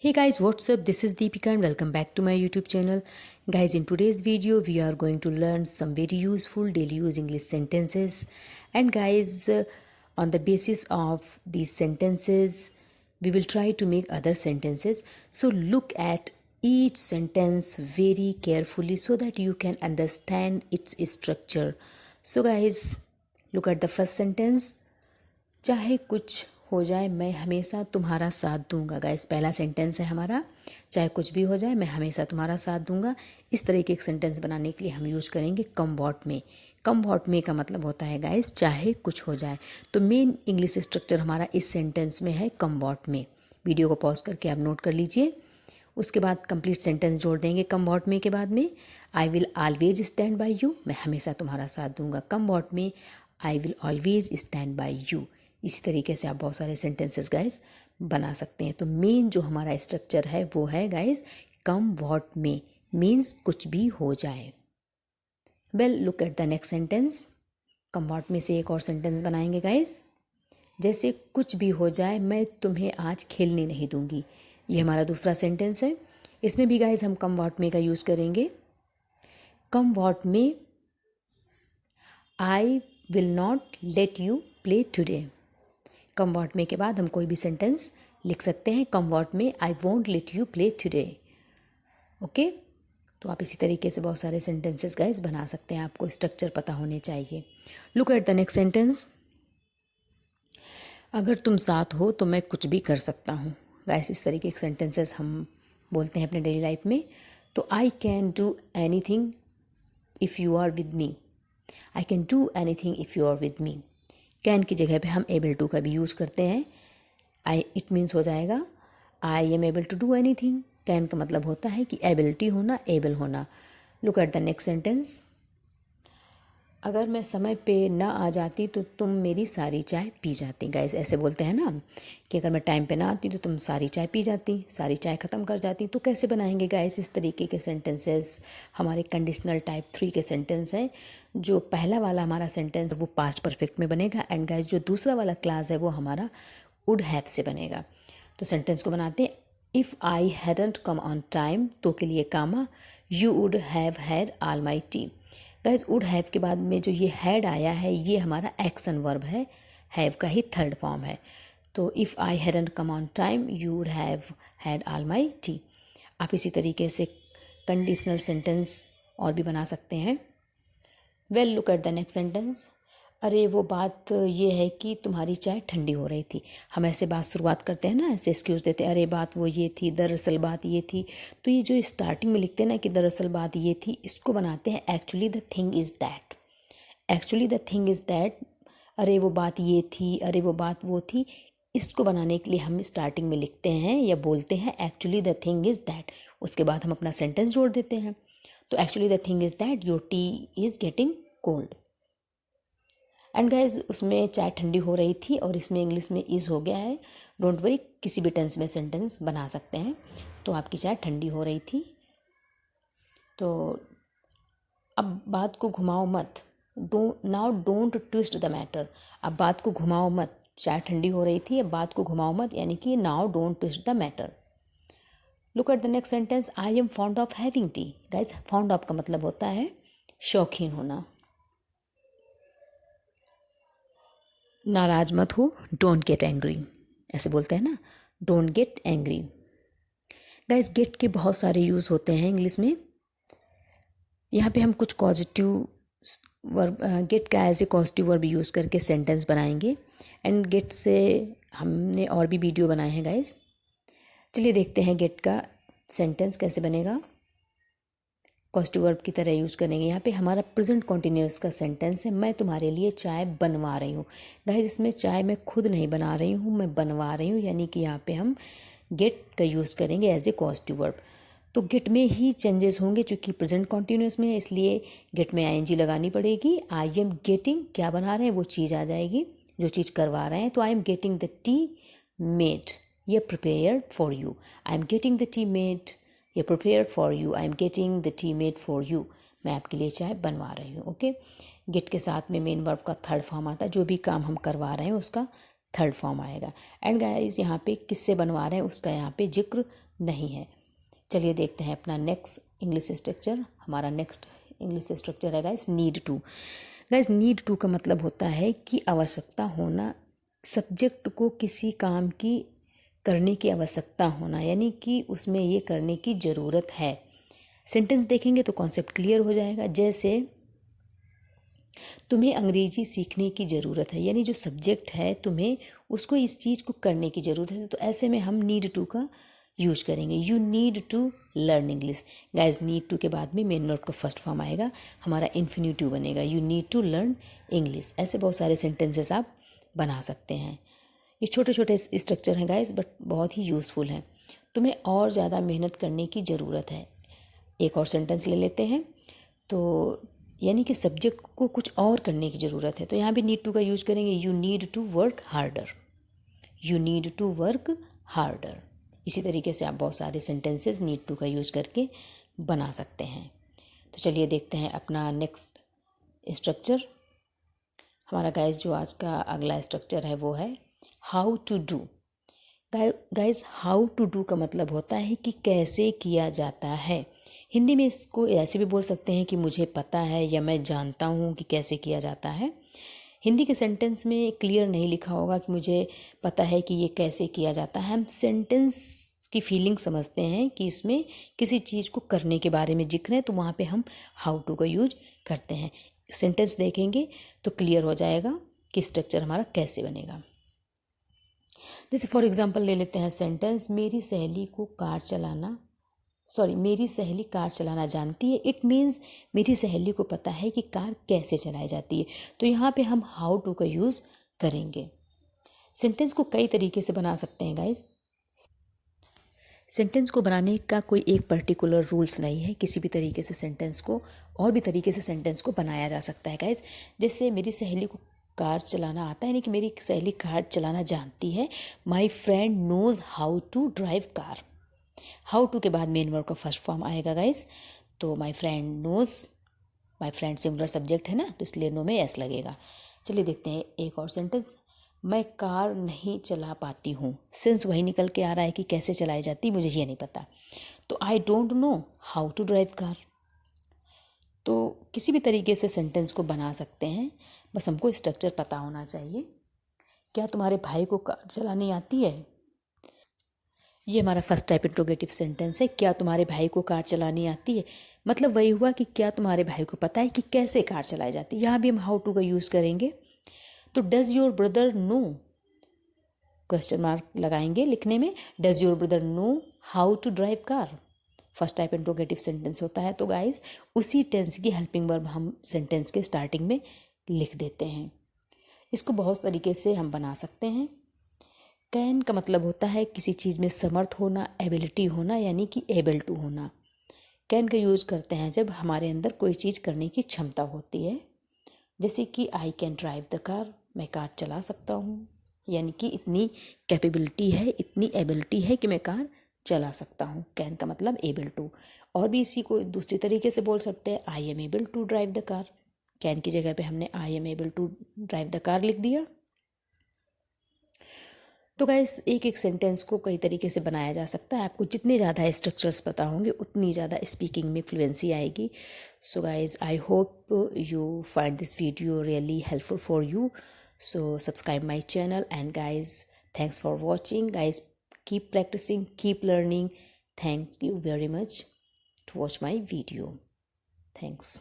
Hey guys, what's up? This is Deepika and welcome back to my YouTube channel. Guys, in today's video, we are going to learn some very useful daily use English sentences. And guys, on the basis of these sentences, we will try to make other sentences. So look at each sentence very carefully so that you can understand its structure. So guys, look at the first sentence. चाहे कुछ हो जाए मैं हमेशा तुम्हारा साथ दूंगा। Guys, पहला सेंटेंस है हमारा, चाहे कुछ भी हो जाए मैं हमेशा तुम्हारा साथ दूंगा। इस तरह के एक सेंटेंस बनाने के लिए हम यूज करेंगे कम वॉट में। कम वॉट में का मतलब होता है गाइस चाहे कुछ हो जाए। तो मेन इंग्लिश स्ट्रक्चर हमारा इस सेंटेंस में है कम वॉट में। वीडियो को पॉज करके आप नोट कर लीजिए। उसके बाद कंप्लीट सेंटेंस जोड़ देंगे कम वॉट में के बाद में। I will always stand by you, मैं हमेशा तुम्हारा साथ दूंगा। कम वॉट में I will always stand by you. इसी तरीके से आप बहुत सारे सेंटेंसेस गाइस बना सकते हैं। तो मेन जो हमारा स्ट्रक्चर है वो है गाइस कम वॉट में, मीन्स कुछ भी हो जाए। Well, look at the next sentence. Come what में से एक और सेंटेंस बनाएंगे गाइस। जैसे कुछ भी हो जाए मैं तुम्हें आज खेलने नहीं दूंगी। ये हमारा दूसरा सेंटेंस है। इसमें भी गाइस हम कम वॉट में का यूज़ करेंगे। कम वॉट में I will not let you play today. Come what में के बाद हम कोई भी सेंटेंस लिख सकते हैं। कम वॉट में I won't let you play today. Okay, तो आप इसी तरीके से बहुत सारे सेंटेंसेस गाइस बना सकते हैं। आपको स्ट्रक्चर पता होने चाहिए। Look at the next sentence. अगर तुम साथ हो तो मैं कुछ भी कर सकता हूँ। गाइस, इस तरीके के सेंटेंसेस हम बोलते हैं अपने डेली लाइफ में। तो I can do anything if you are with me. I can do anything if you are with me. Can की जगह पे हम एबल टू का भी यूज़ करते हैं। इट मीन्स हो जाएगा I am able to do anything. Can का मतलब होता है कि एबिलिटी होना, एबल होना। Look at the next sentence. अगर मैं समय पे ना आ जाती तो तुम मेरी सारी चाय पी जाती। गाइस, ऐसे बोलते हैं ना कि अगर मैं टाइम पे ना आती तो तुम सारी चाय पी जाती, सारी चाय ख़त्म कर जाती। तो कैसे बनाएंगे गाइस इस तरीके के सेंटेंसेस? हमारे कंडीशनल टाइप 3 के सेंटेंस हैं। जो पहला वाला हमारा सेंटेंस वो पास्ट परफेक्ट में बनेगा। एंड गाइस, जो दूसरा वाला क्लास है वो हमारा वुड हैव से बनेगा। तो सेंटेंस को बनाते हैं। If I hadn't come on time, तो के लिए comma, you would have had all my tea. Guys, would have के बाद में जो ये हैड आया है ये हमारा एक्शन वर्ब है, हैव का ही थर्ड फॉर्म है। तो if I hadn't come on time you would have had all my T. आप इसी तरीके से कंडीशनल सेंटेंस और भी बना सकते हैं। Well, look at the next sentence. अरे वो बात ये है कि तुम्हारी चाय ठंडी हो रही थी। हम ऐसे बात शुरुआत करते हैं ना, ऐसे एक्सक्यूज़ देते हैं, अरे बात वो ये थी, दरअसल बात ये थी। तो ये जो स्टार्टिंग में लिखते हैं ना कि दरअसल बात ये थी, इसको बनाते हैं actually the thing is that. Actually the thing is that. अरे वो बात ये थी, अरे वो बात वो थी, इसको बनाने के लिए हम स्टार्टिंग में लिखते हैं या बोलते हैं actually the thing is that. उसके बाद हम अपना सेंटेंस जोड़ देते हैं। तो actually the thing is that your T is getting cold. And guys, उसमें चाय ठंडी हो रही थी और इसमें इंग्लिश में इज़ हो गया है। डोंट वरी, किसी भी टेंस में सेंटेंस बना सकते हैं। तो आपकी चाय ठंडी हो रही थी। तो अब बात को घुमाओ मत। Don't twist the matter. अब बात को घुमाओ मत। चाय ठंडी हो रही थी, अब बात को घुमाओ मत, यानी कि now don't twist the matter. Look at the next sentence. I am fond of having T. Guys, fond of का मतलब होता है शौकीन होना। नाराज मत हो, डोंट गेट एंग्री। ऐसे बोलते हैं ना, don't get angry. Guys, get के बहुत सारे यूज़ होते हैं इंग्लिश में। यहाँ पे हम कुछ पॉजिटिव वर्ब, गेट का as a positive verb use करके सेंटेंस बनाएंगे। एंड गेट से हमने और भी वीडियो बनाए हैं गाइस। चलिए देखते हैं गेट का सेंटेंस कैसे बनेगा। पॉजिटिव वर्ब की तरह यूज़ करेंगे। यहाँ पे हमारा प्रेजेंट कॉन्टिन्यूअस का सेंटेंस है, मैं तुम्हारे लिए चाय बनवा रही हूँ। गाइस, इसमें चाय मैं खुद नहीं बना रही हूँ, मैं बनवा रही हूँ, यानी कि यहाँ पे हम गेट का यूज़ करेंगे एज ए पॉजिटिव वर्ब। तो गेट में ही चेंजेस होंगे क्योंकि प्रेजेंट कॉन्टिन्यूअस में है, इसलिए गेट में आईएनजी लगानी पड़ेगी। आई एम गेटिंग, क्या बना रहे हैं वो चीज़ आ जाएगी, जो चीज़ करवा रहे हैं। तो I am getting the tea made या prepared for you. I am getting the tea made या prepared for you. I am getting the tea made for you. मैं आपके लिए चाय बनवा रही हूँ। ओके, गेट के साथ में मेन वर्ब का थर्ड फॉर्म आता है। जो भी काम हम करवा रहे हैं उसका थर्ड फॉर्म आएगा। एंड गाइस यहाँ पे किससे बनवा रहे हैं उसका यहाँ पे जिक्र नहीं है। चलिए देखते हैं अपना नेक्स्ट इंग्लिश स्ट्रक्चर। हमारा नेक्स्ट इंग्लिश स्ट्रक्चर है guys need to. Guys need to का मतलब होता है कि आवश्यकता होना, सब्जेक्ट को किसी काम की करने की आवश्यकता होना, यानी कि उसमें ये करने की ज़रूरत है। सेंटेंस देखेंगे तो कॉन्सेप्ट क्लियर हो जाएगा। जैसे तुम्हें अंग्रेजी सीखने की ज़रूरत है, यानी जो सब्जेक्ट है तुम्हें उसको इस चीज़ को करने की ज़रूरत है, तो ऐसे में हम नीड टू का यूज करेंगे। You need to learn English. Guys need to के बाद में मेन वर्ब का फर्स्ट फॉर्म आएगा, हमारा इन्फिनिटिव बनेगा, you need to learn English. ऐसे बहुत सारे सेंटेंसेस आप बना सकते हैं। ये छोटे छोटे स्ट्रक्चर हैं गाइज, बट बहुत ही यूज़फुल हैं। तुम्हें और ज़्यादा मेहनत करने की ज़रूरत है। एक और सेंटेंस ले लेते हैं। तो यानी कि सब्जेक्ट को कुछ और करने की ज़रूरत है, तो यहाँ भी नीड टू का यूज़ करेंगे। You need to work harder, you need to work harder. इसी तरीके से आप बहुत सारे सेंटेंसेस नीड टू का यूज़ करके बना सकते हैं। तो चलिए देखते हैं अपना नेक्स्ट स्ट्रक्चर। हमारा गाइस जो आज का अगला स्ट्रक्चर है वो है how to do. Guys how to do का मतलब होता है कि कैसे किया जाता है। हिंदी में इसको ऐसे भी बोल सकते हैं कि मुझे पता है या मैं जानता हूँ कि कैसे किया जाता है। हिंदी के सेंटेंस में क्लियर नहीं लिखा होगा कि मुझे पता है कि ये कैसे किया जाता है। हम सेंटेंस की फीलिंग समझते हैं कि इसमें किसी चीज़ को करने के बारे में जिक्र है, तो वहाँ पे हम हाउ टू का यूज करते हैं। सेंटेंस देखेंगे तो क्लियर हो जाएगा कि स्ट्रक्चर हमारा कैसे बनेगा। जैसे फॉर एग्जांपल ले लेते हैं सेंटेंस, मेरी सहेली कार चलाना जानती है। इट मीन्स मेरी सहेली को पता है कि कार कैसे चलाई जाती है, तो यहाँ पे हम हाउ टू का यूज़ करेंगे। सेंटेंस को कई तरीके से बना सकते हैं गाइज। सेंटेंस को बनाने का कोई एक पर्टिकुलर रूल्स नहीं है, किसी भी तरीके से सेंटेंस को और भी तरीके से सेंटेंस को बनाया जा सकता है गाइज। जैसे मेरी सहेली को कार चलाना आता है, यानी कि मेरी सहेली कार चलाना जानती है। My friend knows how to drive car. How to के बाद मेन वर्ब का फर्स्ट फॉर्म आएगा गाइस। तो my friend knows, my friend singular subject है ना, तो इसलिए नो में एस लगेगा। चलिए देखते हैं एक और सेंटेंस, मैं कार नहीं चला पाती हूँ। सिंस वही निकल के आ रहा है कि कैसे चलाई जाती मुझे ये नहीं पता, तो I don't know how to drive car. तो किसी भी तरीके से सेंटेंस को बना सकते हैं, बस हमको स्ट्रक्चर पता होना चाहिए। क्या तुम्हारे भाई को कार चलानी आती है? ये हमारा फर्स्ट टाइप इंट्रोगेटिव सेंटेंस है, क्या तुम्हारे भाई को कार चलानी आती है। मतलब वही हुआ कि क्या तुम्हारे भाई को पता है कि कैसे कार चलाई जाती है। यहाँ भी हम हाउ टू का यूज़ करेंगे। तो does your brother know, question mark लगाएंगे लिखने में, does your brother know how to drive car. First type interrogative sentence होता है, तो गाइस उसी टेंस की हेल्पिंग वर्ब हम सेंटेंस के स्टार्टिंग में लिख देते हैं। इसको बहुत तरीके से हम बना सकते हैं। कैन का मतलब होता है किसी चीज़ में समर्थ होना, एबिलिटी होना, यानी कि एबल टू होना। कैन का यूज करते हैं जब हमारे अंदर कोई चीज़ करने की क्षमता होती है। जैसे कि I can drive the car, मैं कार चला सकता हूँ, यानी कि इतनी कैपेबिलिटी है, इतनी एबिलिटी है कि मैं कार चला सकता हूँ। कैन का मतलब एबल टू। और भी इसी को दूसरी तरीके से बोल सकते हैं, I am able to drive the car. Can की जगह पे हमने I am able to drive the car लिख दिया। तो गाइस एक एक सेंटेंस को कई तरीके से बनाया जा सकता है। आपको जितने ज़्यादा स्ट्रक्चर्स पता होंगे उतनी ज़्यादा स्पीकिंग में फ्लुएंसी आएगी। So guys I hope you find this video really helpful for you. So subscribe my channel and guys thanks for watching. Guys keep practicing, keep learning. Thank you very much to watch my video. Thanks.